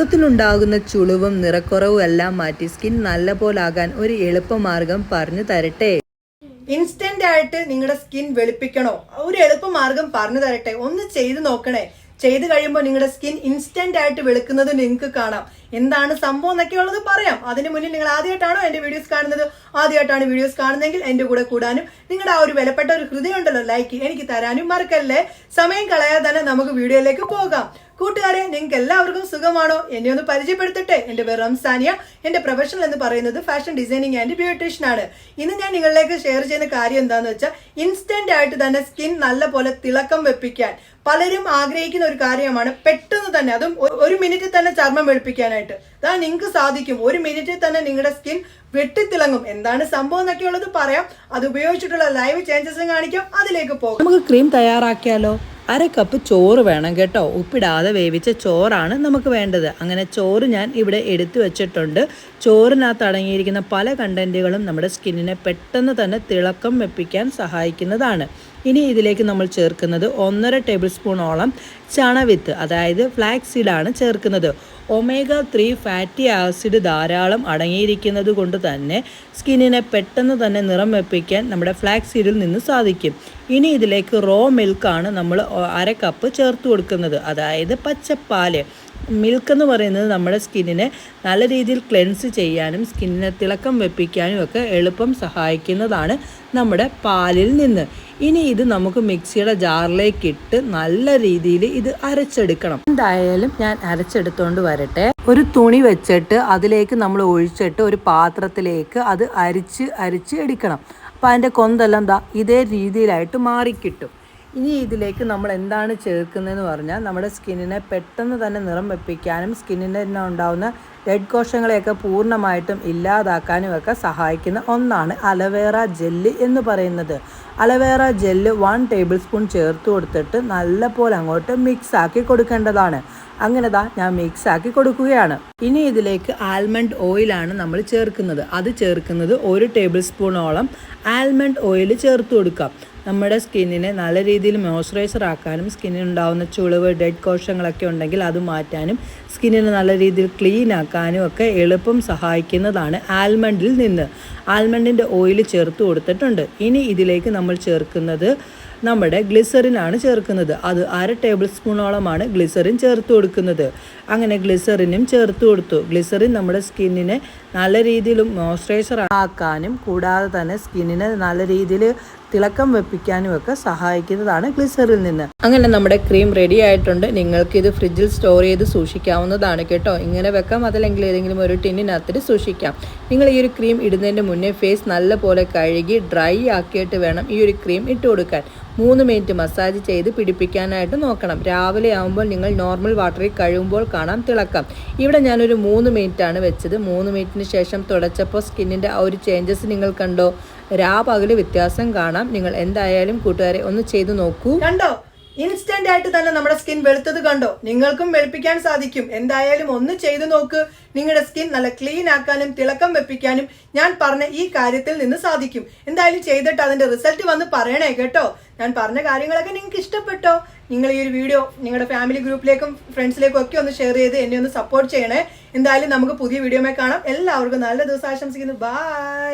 മുഖത്തിനുണ്ടാകുന്ന ചുളിവും നിറക്കുറവും എല്ലാം മാറ്റി സ്കിൻ നല്ല പോലാകാൻ ഒരു എളുപ്പമാർഗം പറഞ്ഞു തരട്ടെ. ഇൻസ്റ്റന്റ് ആയിട്ട് നിങ്ങളുടെ സ്കിൻ വെളുപ്പിക്കണോ? ഒരു എളുപ്പമാർഗം പറഞ്ഞു തരട്ടെ. ഒന്ന് ചെയ്ത് നോക്കണേ. ചെയ്ത് കഴിയുമ്പോൾ നിങ്ങളുടെ സ്കിൻ ഇൻസ്റ്റന്റ് ആയിട്ട് വെളുക്കുന്നത് നിങ്ങൾക്ക് കാണാം. എന്താണ് സംഭവം എന്നൊക്കെ ഉള്ളത് പറയാം. അതിന് മുന്നിൽ നിങ്ങൾ ആദ്യമായിട്ടാണോ എന്റെ വീഡിയോസ് കാണുന്നത്? ആദ്യമായിട്ടാണ് വീഡിയോസ് കാണുന്നതെങ്കിൽ എന്റെ കൂടെ കൂടാനും നിങ്ങളുടെ ആ ഒരു വിലപ്പെട്ട ഒരു ഹൃദയം ഉണ്ടല്ലോ ലൈക്ക് എനിക്ക് തരാനും മറക്കല്ലേ. സമയം കളയാതെ തന്നെ നമുക്ക് വീഡിയോയിലേക്ക് പോകാം. കൂട്ടുകാരെ, നിങ്ങൾക്ക് എല്ലാവർക്കും സുഖമാണോ? എന്നെ ഒന്ന് പരിചയപ്പെടുത്തട്ടെ. എന്റെ പേര് റംസാനിയ. എന്റെ പ്രൊഫഷൻ എന്ന് പറയുന്നത് ഫാഷൻ ഡിസൈനിങ് ആൻഡ് ബ്യൂട്ടീഷ്യൻ ആണ്. ഇന്ന് ഞാൻ നിങ്ങളിലേക്ക് ഷെയർ ചെയ്യുന്ന കാര്യം എന്താന്ന് വെച്ചാൽ ഇൻസ്റ്റന്റ് ആയിട്ട് തന്നെ സ്കിൻ നല്ല പോലെ തിളക്കം വെപ്പിക്കാൻ പലരും ആഗ്രഹിക്കുന്ന ഒരു കാര്യമാണ്. പെട്ടെന്ന് തന്നെ, അതും ഒരു മിനിറ്റിൽ തന്നെ ചർമ്മം വെളുപ്പിക്കാനായിട്ട് അതാ നിങ്ങൾക്ക് സാധിക്കും. ഒരു മിനിറ്റിൽ തന്നെ നിങ്ങളുടെ സ്കിൻ വെട്ടിത്തിളങ്ങും. എന്താണ് സംഭവം എന്നൊക്കെ ഉള്ളത് പറയാം. അത് ഉപയോഗിച്ചിട്ടുള്ള ലൈവ് ചേഞ്ചസും കാണിക്കാം. അതിലേക്ക് പോകാം. നമുക്ക് ക്രീം തയ്യാറാക്കിയാലോ? 1/2 കപ്പ് ചോറ് വേണം കേട്ടോ. ഉപ്പിടാതെ വേവിച്ച ചോറാണ് നമുക്ക് വേണ്ടത്. അങ്ങനെ ചോറ് ഞാൻ ഇവിടെ എടുത്തു വെച്ചിട്ടുണ്ട്. ചോറിനകത്ത് അടങ്ങിയിരിക്കുന്ന പല കണ്ടന്റുകളും നമ്മുടെ സ്കിന്നിനെ പെട്ടെന്ന് തന്നെ തിളക്കം വെപ്പിക്കാൻ സഹായിക്കുന്നതാണ്. ഇനി ഇതിലേക്ക് നമ്മൾ ചേർക്കുന്നത് 1.5 ടേബിൾ സ്പൂണോളം ചണവിത്ത്, അതായത് ഫ്ലാക്സ് സീഡാണ് ചേർക്കുന്നത്. omega-3 ഫാറ്റി ആസിഡ് ധാരാളം അടങ്ങിയിരിക്കുന്നത് കൊണ്ട് തന്നെ സ്കിന്നിനെ പെട്ടെന്ന് തന്നെ നിറം വെപ്പിക്കാൻ നമ്മുടെ ഫ്ലാക്സ് സീഡിൽ നിന്ന് സാധിക്കും. ഇനി ഇതിലേക്ക് റോ മിൽക്കാണ് നമ്മൾ 1/2 കപ്പ് ചേർത്ത് കൊടുക്കുന്നത്, അതായത് പച്ചപ്പാല്. മിൽക്ക് എന്ന് പറയുന്നത് നമ്മുടെ സ്കിന്നിനെ നല്ല രീതിയിൽ ക്ലെൻസ് ചെയ്യാനും സ്കിന്നിനെ തിളക്കം വെപ്പിക്കാനും ഒക്കെ എളുപ്പം സഹായിക്കുന്നതാണ് നമ്മുടെ പാലിൽ നിന്ന്. ഇനി ഇത് നമുക്ക് മിക്സിയുടെ ജാറിലേക്ക് ഇട്ട് നല്ല രീതിയിൽ ഇത് അരച്ചെടുക്കണം. എന്തായാലും ഞാൻ അരച്ചെടുത്തോണ്ട് വരട്ടെ. ഒരു തുണി വെച്ചിട്ട് അതിലേക്ക് നമ്മൾ ഒഴിച്ചിട്ട് ഒരു പാത്രത്തിലേക്ക് അത് അരിച്ച് എടുക്കണം. അപ്പോൾ അതിൻ്റെ കൊന്തെല്ലാം ഇതേ രീതിയിലായിട്ട് മാറിക്കിട്ടും. ഇനി ഇതിലേക്ക് നമ്മൾ എന്താണ് ചേർക്കുന്നതെന്ന് പറഞ്ഞാൽ നമ്മുടെ സ്കിന്നിനെ പെട്ടെന്ന് തന്നെ നിറം വെപ്പിക്കാനും സ്കിന്നിന് തന്നെ ഉണ്ടാകുന്ന ഡെഡ് കോശങ്ങളെയൊക്കെ പൂർണ്ണമായിട്ടും ഇല്ലാതാക്കാനും ഒക്കെ സഹായിക്കുന്ന ഒന്നാണ് അലോവേറ ജെല്ല് എന്ന് പറയുന്നത്. അലോവേറ ജെല്ല് 1 ടേബിൾ സ്പൂൺ ചേർത്ത് കൊടുത്തിട്ട് നല്ലപോലെ അങ്ങോട്ട് മിക്സ് ആക്കി കൊടുക്കേണ്ടതാണ്. അങ്ങനെ ഞാൻ മിക്സ് ആക്കി കൊടുക്കുകയാണ്. ഇനി ഇതിലേക്ക് ആൽമണ്ട് ഓയിലാണ് നമ്മൾ ചേർക്കുന്നത്. അത് ചേർക്കുന്നത് 1 ടേബിൾ സ്പൂണോളം ആൽമണ്ട് ഓയിൽ ചേർത്ത് കൊടുക്കാം. നമ്മുടെ സ്കിന്നിനെ നല്ല രീതിയിൽ മോയ്സ്ചറൈസർ ആക്കാനും സ്കിന്നിനുണ്ടാകുന്ന ചുളിവ് ഡെഡ് കോശങ്ങളൊക്കെ ഉണ്ടെങ്കിൽ അത് മാറ്റാനും സ്കിന്നിനെ നല്ല രീതിയിൽ ക്ലീൻ ആക്കാനും ഒക്കെ എളുപ്പം സഹായിക്കുന്നതാണ് ആൽമണ്ടിൽ നിന്ന്. ആൽമണ്ടിൻ്റെ ഓയിൽ ചേർത്ത് കൊടുത്തിട്ടുണ്ട്. ഇനി ഇതിലേക്ക് നമ്മൾ ചേർക്കുന്നത് നമ്മുടെ ഗ്ലിസറിനാണ് ചേർക്കുന്നത്. അത് 1/2 ടേബിൾ സ്പൂണോളമാണ് ഗ്ലിസറിൻ ചേർത്ത് കൊടുക്കുന്നത്. അങ്ങനെ ഗ്ലിസറിനും ചേർത്ത് കൊടുത്തു. ഗ്ലിസറിൻ നമ്മുടെ സ്കിന്നിനെ നല്ല രീതിയിൽ മോയ്സ്ചറൈസർ ആക്കാനും കൂടാതെ തന്നെ സ്കിന്നിനെ നല്ല രീതിയിൽ തിളക്കം വെപ്പിക്കാനും ഒക്കെ സഹായിക്കുന്നതാണ് ഗ്ലിസറിൽ നിന്ന്. അങ്ങനെ നമ്മുടെ ക്രീം റെഡി ആയിട്ടുണ്ട്. നിങ്ങൾക്ക് ഇത് ഫ്രിഡ്ജിൽ സ്റ്റോർ ചെയ്ത് സൂക്ഷിക്കാവുന്നതാണ് കേട്ടോ. ഇങ്ങനെ വെക്കാം, അതല്ലെങ്കിൽ ഏതെങ്കിലും ഒരു ടിന്നിനകത്ത് സൂക്ഷിക്കാം. നിങ്ങൾ ഈ ഒരു ക്രീം ഇടുന്നതിന് മുന്നേ ഫേസ് നല്ല പോലെ കഴുകി ഡ്രൈ ആക്കിയിട്ട് വേണം ഈ ഒരു ക്രീം ഇട്ട് കൊടുക്കാൻ. 3 മിനിറ്റ് മസാജ് ചെയ്ത് പിടിപ്പിക്കാനായിട്ട് നോക്കണം. രാവിലെ ആകുമ്പോൾ നിങ്ങൾ നോർമൽ വാട്ടറിൽ കഴുകുമ്പോൾ കാണാം തിളക്കം. ഇവിടെ ഞാനൊരു 3 മിനിറ്റാണ് വെച്ചത്. 3 മിനിറ്റിന് ശേഷം തുടച്ചപ്പോൾ സ്കിന്നിൻ്റെ ആ ഒരു ചേഞ്ചസ് നിങ്ങൾ കണ്ടോ? രാപകല് വ്യത്യാസം കാണാം. നിങ്ങൾ എന്തായാലും കൂട്ടുകാരെ ഒന്ന് ചെയ്തു നോക്കൂ. കണ്ടോ? ഇൻസ്റ്റന്റ് ആയിട്ട് തന്നെ നമ്മുടെ സ്കിൻ വെളുത്തത് കണ്ടോ? നിങ്ങൾക്കും വെളുപ്പിക്കാൻ സാധിക്കും. എന്തായാലും ഒന്ന് ചെയ്തു നോക്ക്. നിങ്ങളുടെ സ്കിൻ നല്ല ക്ലീൻ ആക്കാനും തിളക്കം വെപ്പിക്കാനും ഞാൻ പറഞ്ഞ ഈ കാര്യത്തിൽ നിന്ന് സാധിക്കും. എന്തായാലും ചെയ്തിട്ട് അതിന്റെ റിസൾട്ട് വന്ന് പറയണേ കേട്ടോ. ഞാൻ പറഞ്ഞ കാര്യങ്ങളൊക്കെ നിങ്ങൾക്ക് ഇഷ്ടപ്പെട്ടോ? നിങ്ങൾ ഈ ഒരു വീഡിയോ നിങ്ങളുടെ ഫാമിലി ഗ്രൂപ്പിലേക്കും ഫ്രണ്ട്സിലേക്കും ഒക്കെ ഒന്ന് ഷെയർ ചെയ്ത് എന്നെ ഒന്ന് സപ്പോർട്ട് ചെയ്യണേ. എന്തായാലും നമുക്ക് പുതിയ വീഡിയോയിൽ കാണാം. എല്ലാവർക്കും നല്ല ദിവസം ആശംസിക്കുന്നു. ബൈ.